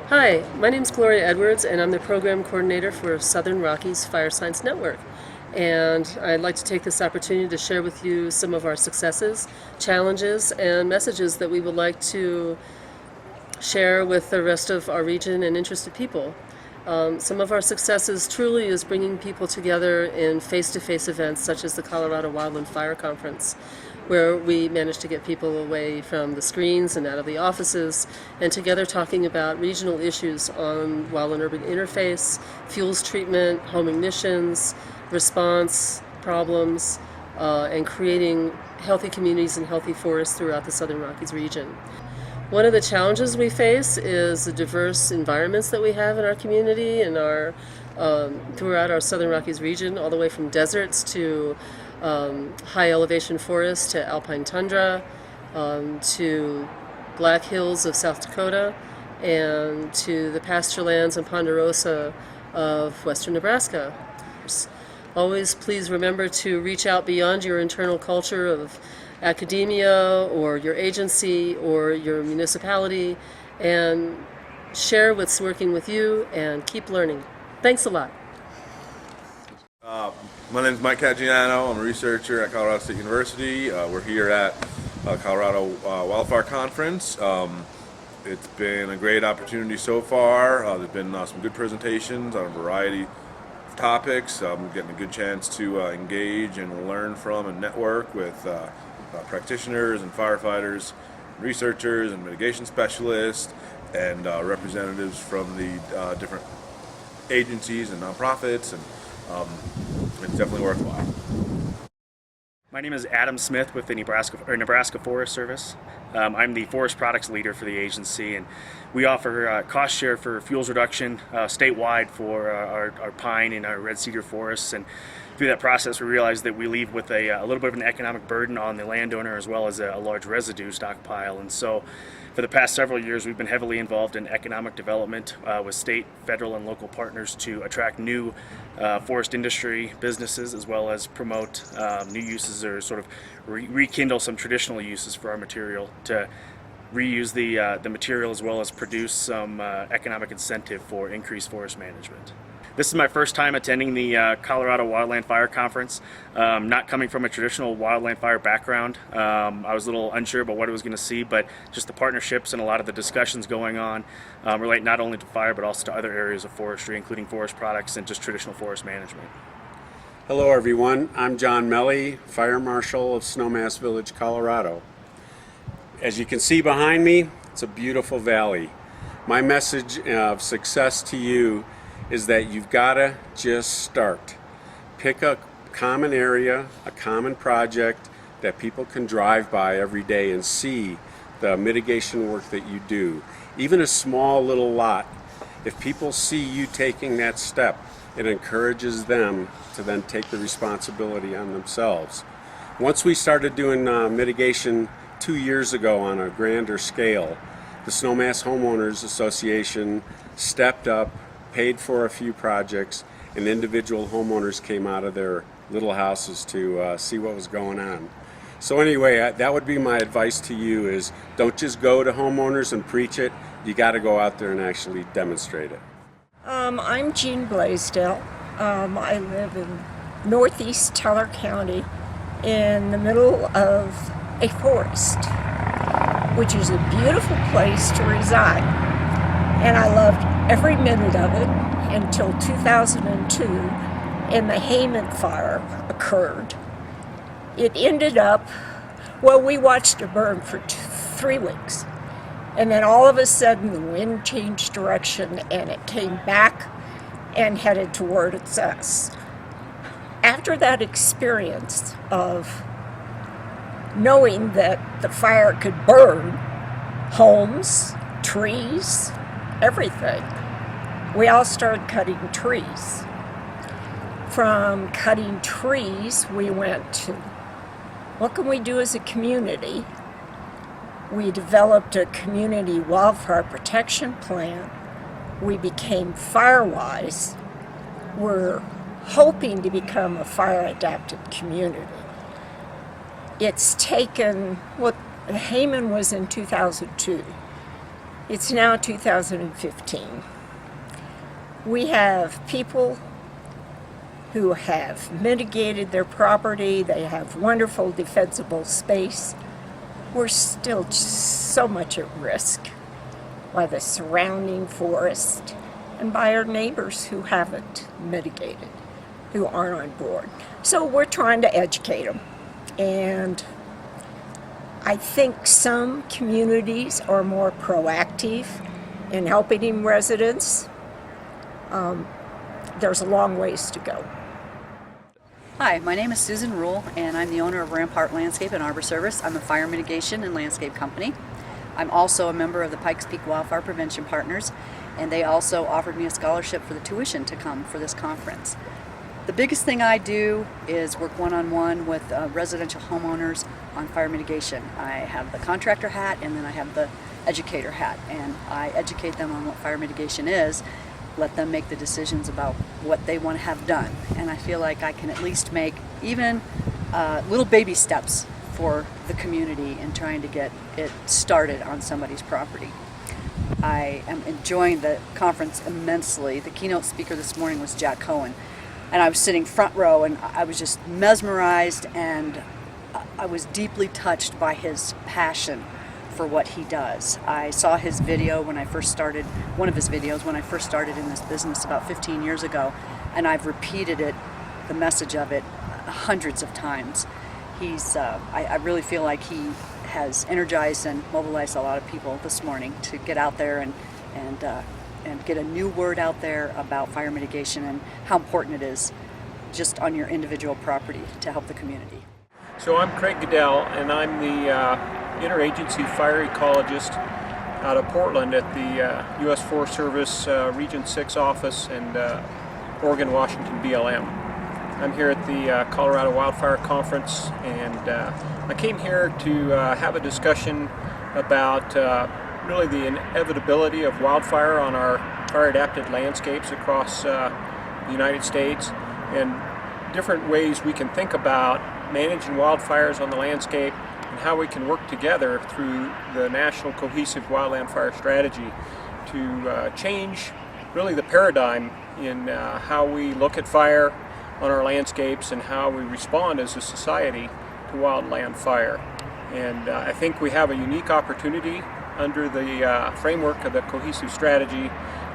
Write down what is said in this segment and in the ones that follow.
Hi, my name is Gloria Edwards, and I'm the program coordinator for Southern Rockies Fire Science Network. And I'd like to take this opportunity to share with you some of our successes, challenges, and messages that we would like to share with the rest of our region and interested people. Some of our successes truly is bringing people together in face-to-face events such as the Colorado Wildland Fire Conference, where we managed to get people away from the screens and out of the offices and together talking about regional issues on wildland-urban interface, fuels treatment, home ignitions, response problems, and creating healthy communities and healthy forests throughout the Southern Rockies region. One of the challenges we face is the diverse environments that we have in our community and throughout our Southern Rockies region, all the way from deserts to high elevation forests to alpine tundra, to Black Hills of South Dakota, and to the pasture lands and ponderosa of western Nebraska. Always please remember to reach out beyond your internal culture of academia or your agency or your municipality and share what's working with you and keep learning. Thanks a lot. My name is Mike Caggiano. I'm a researcher at Colorado State University. We're here at Colorado Wildfire Conference. It's been a great opportunity so far. There's been some good presentations on a variety of topics. I'm getting a good chance to engage and learn from and network with practitioners and firefighters, researchers and mitigation specialists, and representatives from the different agencies and nonprofits, and it's definitely worthwhile. My name is Adam Smith with the Nebraska Forest Service. I'm the forest products leader for the agency, and we offer cost share for fuels reduction statewide for our pine and our red cedar forests. And through that process, we realized that we leave with a little bit of an economic burden on the landowner as well as a large residue stockpile. And so for the past several years, we've been heavily involved in economic development with state, federal, and local partners to attract new forest industry businesses, as well as promote new uses or sort of rekindle some traditional uses for our material to reuse the material, as well as produce some economic incentive for increased forest management. This is my first time attending the Colorado Wildland Fire Conference. Not coming from a traditional wildland fire background, I was a little unsure about what I was going to see, but just the partnerships and a lot of the discussions going on relate not only to fire but also to other areas of forestry, including forest products and just traditional forest management. Hello everyone, I'm John Melly, Fire Marshal of Snowmass Village, Colorado. As you can see behind me, it's a beautiful valley. My message of success to you is that you've got to just start. Pick a common area, a common project that people can drive by every day and see the mitigation work that you do. Even a small little lot, if people see you taking that step, it encourages them to then take the responsibility on themselves. Once we started doing mitigation 2 years ago on a grander scale, the Snowmass Homeowners Association stepped up, paid for a few projects, and individual homeowners came out of their little houses to see what was going on. So anyway, that would be my advice to you is don't just go to homeowners and preach it, you got to go out there and actually demonstrate it. I'm Jean Blaisdell. I live in northeast Teller County in the middle of a forest, which is a beautiful place to reside. And I loved every minute of it until 2002, and the Hayman fire occurred. It ended up, well, we watched it burn for 3 weeks. And then all of a sudden the wind changed direction and it came back and headed towards us. After that experience of knowing that the fire could burn homes, trees, everything, we all started cutting trees. From cutting trees, we went to what can we do as a community? We developed a community wildfire protection plan. We became FireWise. We're hoping to become a fire-adapted community. It's taken, well, Hayman was in 2002. It's now 2015. We have people who have mitigated their property. They have wonderful defensible space. We're still so much at risk by the surrounding forest and by our neighbors who haven't mitigated, who aren't on board. So we're trying to educate them. And I think some communities are more proactive in helping residents. There's a long ways to go. Hi, my name is Susan Rule, and I'm the owner of Rampart Landscape and Arbor Service. I'm a fire mitigation and landscape company. I'm also a member of the Pikes Peak Wildfire Prevention Partners, and they also offered me a scholarship for the tuition to come for this conference. The biggest thing I do is work one-on-one with residential homeowners on fire mitigation. I have the contractor hat, and then I have the educator hat, and I educate them on what fire mitigation is, let them make the decisions about what they want to have done. And I feel like I can at least make even little baby steps for the community in trying to get it started on somebody's property. I am enjoying the conference immensely. The keynote speaker this morning was Jack Cohen, and I was sitting front row, and I was just mesmerized, and I was deeply touched by his passion for what he does. I saw his video when I first started, one of his videos when I first started in this business about 15 years ago, and I've repeated it, the message of it, hundreds of times. I really feel like he has energized and mobilized a lot of people this morning to get out there and get a new word out there about fire mitigation and how important it is just on your individual property to help the community. So I'm Craig Goodell, and I'm the interagency fire ecologist out of Portland at the U.S. Forest Service Region 6 office and Oregon Washington BLM. I'm here at the Colorado Wildfire Conference, and I came here to have a discussion about really the inevitability of wildfire on our fire adapted landscapes across the United States, and different ways we can think about managing wildfires on the landscape and how we can work together through the National Cohesive Wildland Fire Strategy to change really the paradigm in how we look at fire on our landscapes and how we respond as a society to wildland fire. And I think we have a unique opportunity under the framework of the cohesive strategy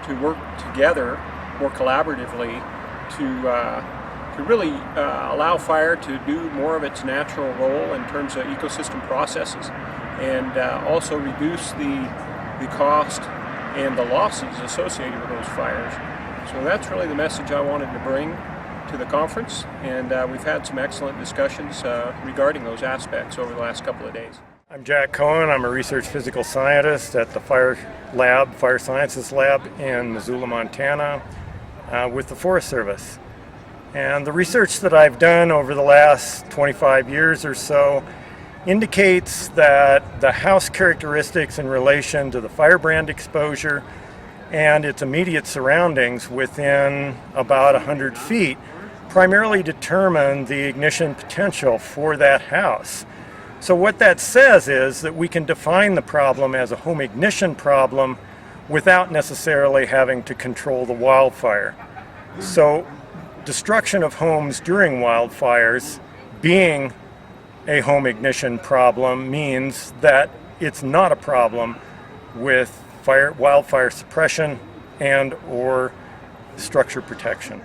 to work together more collaboratively to really allow fire to do more of its natural role in terms of ecosystem processes, and also reduce the cost and the losses associated with those fires. So that's really the message I wanted to bring to the conference, and we've had some excellent discussions regarding those aspects over the last couple of days. I'm Jack Cohen. I'm a research physical scientist at the Fire Sciences Lab in Missoula, Montana, with the Forest Service. And the research that I've done over the last 25 years or so indicates that the house characteristics in relation to the firebrand exposure and its immediate surroundings within about 100 feet primarily determine the ignition potential for that house. So what that says is that we can define the problem as a home ignition problem without necessarily having to control the wildfire. So destruction of homes during wildfires being a home ignition problem means that it's not a problem with wildfire suppression and or structure protection.